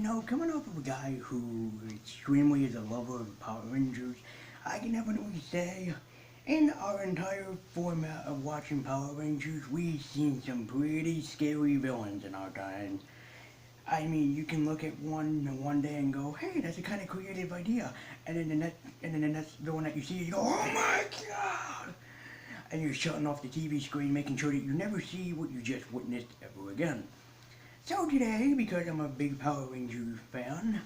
coming off of a guy who extremely is a lover of Power Rangers, I can definitely say, in our entire format of watching Power Rangers, we've seen some pretty scary villains in our time. I mean, you can look at one day and go, "Hey, that's a kind of creative idea," and then the next villain that you see, you go, "Oh my god!" And you're shutting off the TV screen, making sure that you never see what you just witnessed ever again. So today, because I'm a big Power Rangers fan,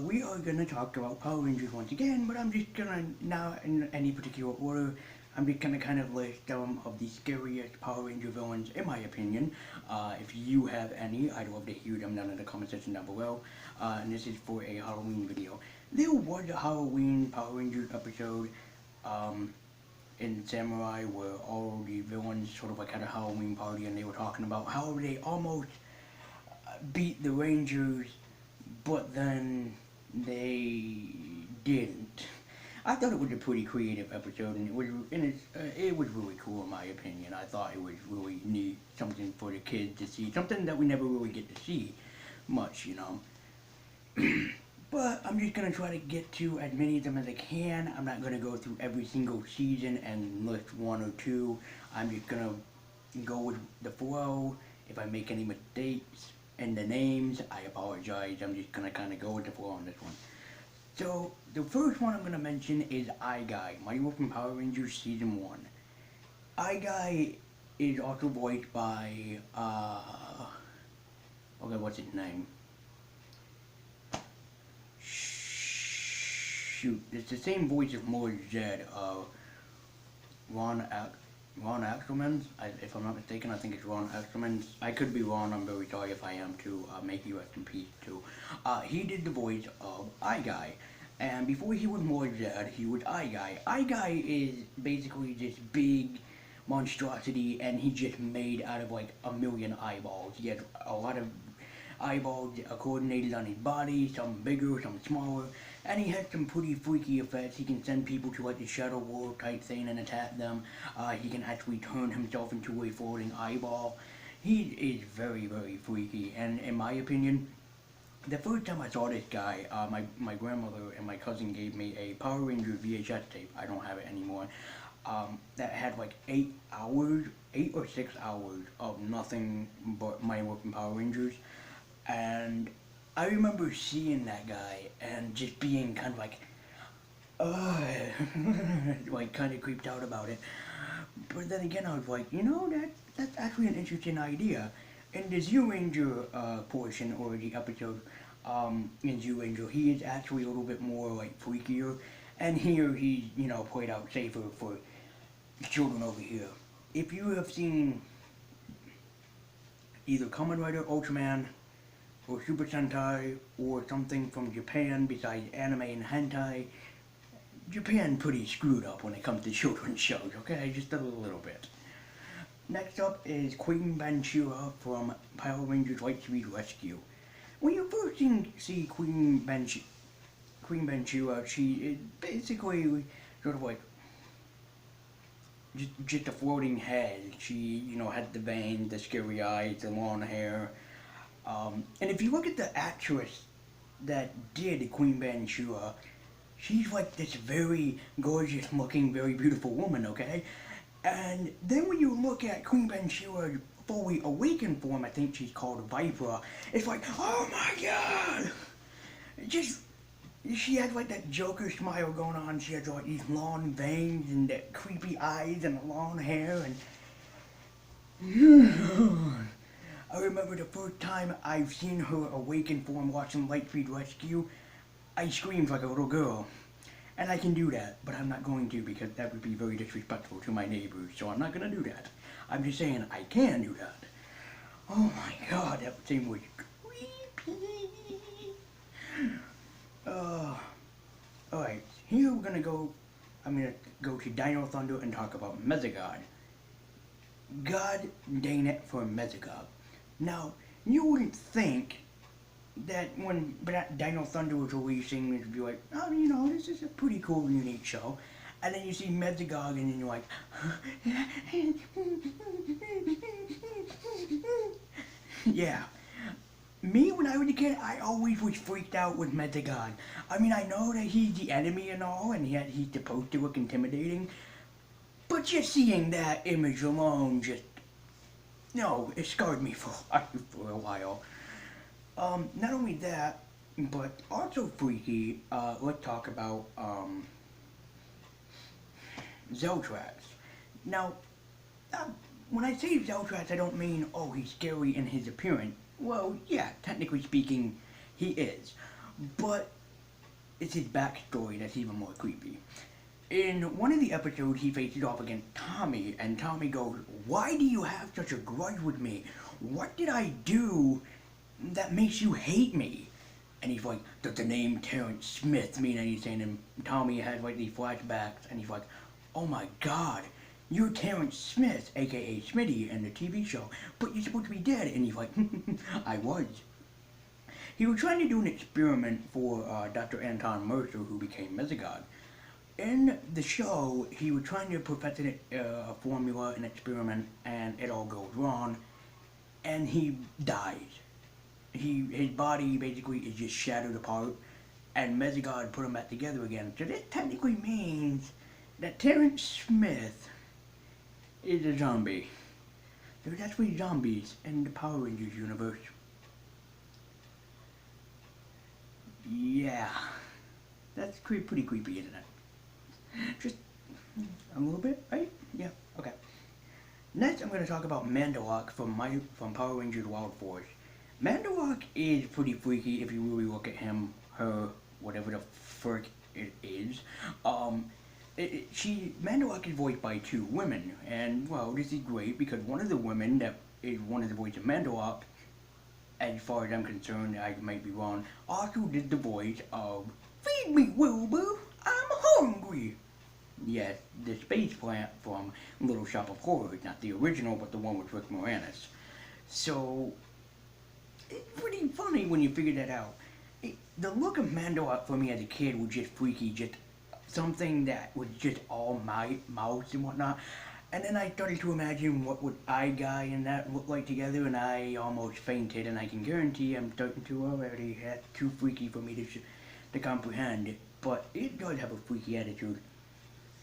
we are gonna talk about Power Rangers once again, but I'm just gonna, not in any particular order, I'm just gonna kind of list some of the scariest Power Ranger villains in my opinion. If you have any, I'd love to hear them down in the comment section down below. And this is for a Halloween video. There was a Halloween Power Rangers episode, in Samurai where all the villains sort of like had a Halloween party and they were talking about how they almost beat the Rangers, but then they didn't. I thought it was a pretty creative episode, and it was really cool in my opinion. I thought it was really neat, something for the kids to see, something that we never really get to see much. But I'm just gonna try to get to as many of them as I can. I'm not gonna go through every single season and list one or two. I'm just gonna go with the flow. If I make any mistakes in the names, I apologize. I'm just gonna kind of go with the flow on this one. So the first one I'm gonna mention is I Guy, Mighty Morphin Power Rangers Season 1. I Guy is also voiced by okay, what's his name? Shoot, it's the same voice of More Zed, Ron Axelman, if I'm not mistaken. I think it's Ron Axelman. I could be wrong. I'm very sorry if I am too. Make you rest in peace too. He did the voice of I Guy, and before he was More Zed, he was I Guy. I Guy is basically this big monstrosity, and he just made out of like a million eyeballs. He had a lot of eyeballs coordinated on his body, some bigger, some smaller, and he has some pretty freaky effects. He can send people to like the Shadow World type thing and attack them. He can actually turn himself into a floating eyeball. He is very, very freaky, and in my opinion, the first time I saw this guy, my grandmother and my cousin gave me a Power Rangers VHS tape. I don't have it anymore. That had like 8 or 6 hours of nothing but Mighty Morphin Power Rangers. And I remember seeing that guy and just being kind of like, like kind of creeped out about it. But then again, I was like, that's actually an interesting idea. In the Zeo Ranger portion, or the episode in Zeo Ranger, he is actually a little bit more like freakier. And here he's, played out safer for children over here. If you have seen either Kamen Rider, Ultraman, or Super Sentai, or something from Japan besides anime and hentai, Japan pretty screwed up when it comes to children's shows, okay? Just a little bit. Next up is Queen Banchura from Power Rangers Lightspeed Rescue. When you first see Queen Banchura, she is basically sort of like just a floating head. She, had the veins, the scary eyes, the long hair. And if you look at the actress that did Queen Banchura, she's like this very gorgeous looking, very beautiful woman, okay? And then when you look at Queen Banchura's fully awakened form, I think she's called Viper, it's like, oh my god! She has like that Joker smile going on. She has like these long veins and that creepy eyes and the long hair and... I remember the first time I've seen her awakened form watching Lightspeed Rescue, I screamed like a little girl. And I can do that, but I'm not going to because that would be very disrespectful to my neighbors, so I'm not going to do that. I'm just saying I can do that. Oh my god, that thing was creepy. Alright, here I'm going to go to Dino Thunder and talk about Mesogod. God dang it for Mesogod. Now, you wouldn't think that when Dino Thunder was releasing, it'd be like, oh, this is a pretty cool, unique show. And then you see Mesogod, and then you're like, yeah. Me, when I was a kid, I always was freaked out with Mechagon. I mean, I know that he's the enemy and all, and yet he's supposed to look intimidating, but just seeing that image alone just, no, it scarred me for a while. Not only that, but also freaky, let's talk about, Zeltrax. Now, uh, when I say Zeltrax, I don't mean, oh, he's scary in his appearance. Well, yeah, technically speaking, he is. But it's his backstory that's even more creepy. In one of the episodes, he faces off against Tommy, and Tommy goes, "Why do you have such a grudge with me? What did I do that makes you hate me?" And he's like, "Does the name Terrence Smith mean anything?" And Tommy has like these flashbacks, and he's like, "Oh my god, you're Terrence Smith, aka Smitty, in the TV show, but you're supposed to be dead." And he's like, "I was." He was trying to do an experiment for Dr. Anton Mercer, who became Mesogod. In the show, he was trying to perfect a formula, an experiment, and it all goes wrong, and he dies. His body basically is just shattered apart, and Mesogod put him back together again. So this technically means that Terrence Smith is a zombie. There's actually zombies in the Power Rangers universe. Yeah, that's pretty creepy, isn't it? Just a little bit, right? Yeah, okay. Next, I'm going to talk about Mandalok from Power Rangers Wild Force. Mandalok is pretty freaky if you really look at him, her, whatever the frick it is. Mandalok is voiced by two women, and well, this is great because one of the women that is one of the voice of Mandalok, as far as I'm concerned, I might be wrong, also did the voice of "Feed me, Wilbur, I'm hungry." Yes, the space plant from Little Shop of Horrors, not the original, but the one with Rick Moranis. So, it's pretty funny when you figure that out. The look of Mandalot for me as a kid was just freaky, just something that was just all mouths and whatnot. And then I started to imagine what would Eye Guy and that look like together, and I almost fainted. And I can guarantee I'm starting to already. That's too freaky for me to comprehend. But it does have a freaky attitude.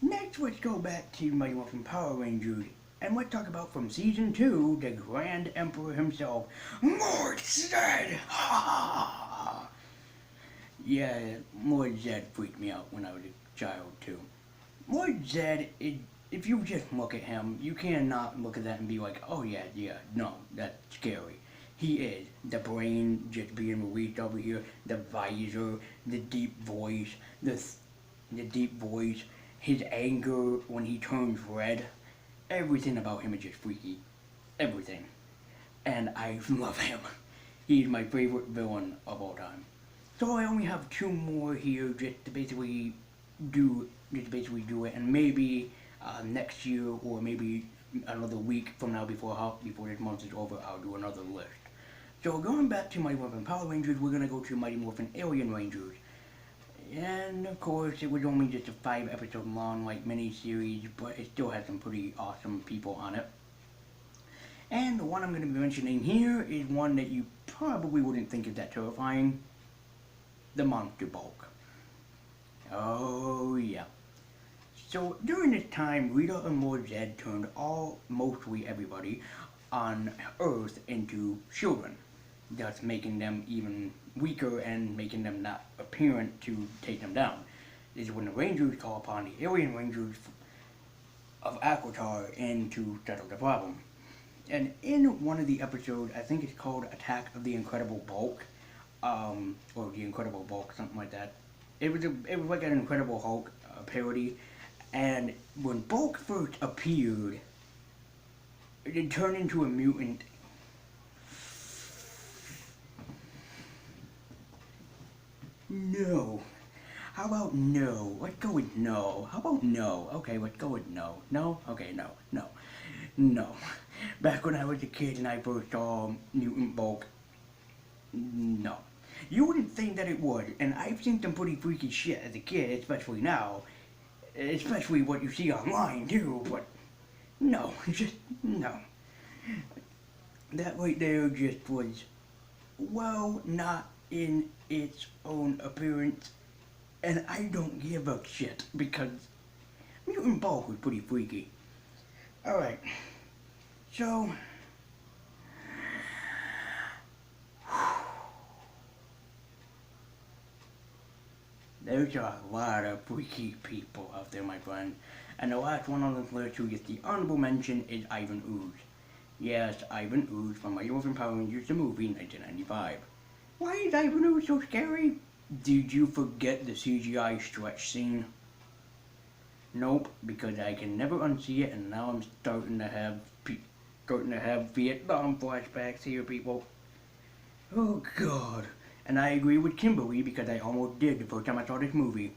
Next, let's go back to Mighty Morphin Power Rangers, and let's talk about from Season 2, the Grand Emperor himself, Lord Zed! Ha! Yeah, Lord Zed freaked me out when I was a child, too. Lord Zed, if you just look at him, you cannot look at that and be like, oh yeah, no, that's scary. He is. The brain just being released over here, the visor, the deep voice, the deep voice, his anger when he turns red. Everything about him is just freaky. Everything. And I love him. He's my favorite villain of all time. So I only have two more here just to basically do it, and maybe next year or maybe another week from now before this month is over, I'll do another list. So going back to Mighty Morphin Power Rangers, we're gonna go to Mighty Morphin Alien Rangers. And of course, it was only just a 5-episode long mini-series, but it still has some pretty awesome people on it. And the one I'm going to be mentioning here is one that you probably wouldn't think is that terrifying. The Monster Bulk. Oh yeah. So during this time, Rita and Lord Zed turned mostly everybody on Earth into children, thus making them even weaker and making them not apparent to take them down. This is when the Rangers call upon the Alien Rangers of Aquitar in to settle the problem. And in one of the episodes, I think it's called Attack of the Incredible Bulk, or the Incredible Bulk, something like that. It was like an Incredible Hulk parody, and when Bulk first appeared, it turned into a mutant. No. How about no? Let's go with no. How about no? Okay, let's go with no. No? Okay, no. No. No. Back when I was a kid and I first saw Mutant Bulk, no. You wouldn't think that it would, and I've seen some pretty freaky shit as a kid, especially now. Especially what you see online, too, but no. Just no. That right there just was well, not in its own appearance, and I don't give a shit because mutant Bulk was pretty freaky. Alright, so there's a lot of freaky people out there, my friend. And the last one on this list who gets the honorable mention is Ivan Ooze. Yes, Ivan Ooze from Mighty Morphin Power Rangers, the movie, 1995. Why is Ivan Ooze so scary? Did you forget the CGI stretch scene? Nope, because I can never unsee it, and now I'm starting to have Vietnam flashbacks here, people. Oh God. And I agree with Kimberly because I almost did the first time I saw this movie.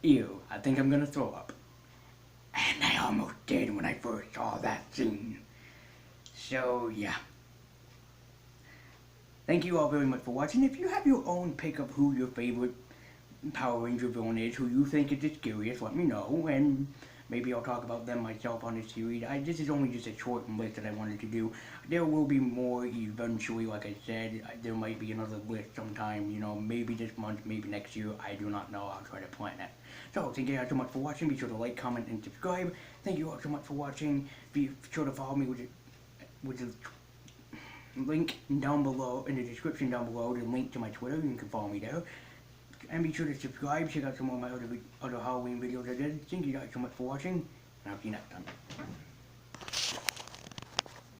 Ew, I think I'm gonna throw up. And I almost did when I first saw that scene. So, yeah. Thank you all very much for watching. If you have your own pick of who your favorite Power Ranger villain is, who you think is the scariest, let me know, and maybe I'll talk about them myself on this series. This is only just a short list that I wanted to do. There will be more eventually, like I said. There might be another list sometime, maybe this month, maybe next year. I do not know. I'll try to plan it. So, thank you guys so much for watching. Be sure to like, comment, and subscribe. Thank you all so much for watching. Be sure to follow me with the link down below, in the description down below, the link to my Twitter. You can follow me there. And be sure to subscribe, check out some of my other Halloween videos I did. Thank you guys so much for watching, and I'll see you next time.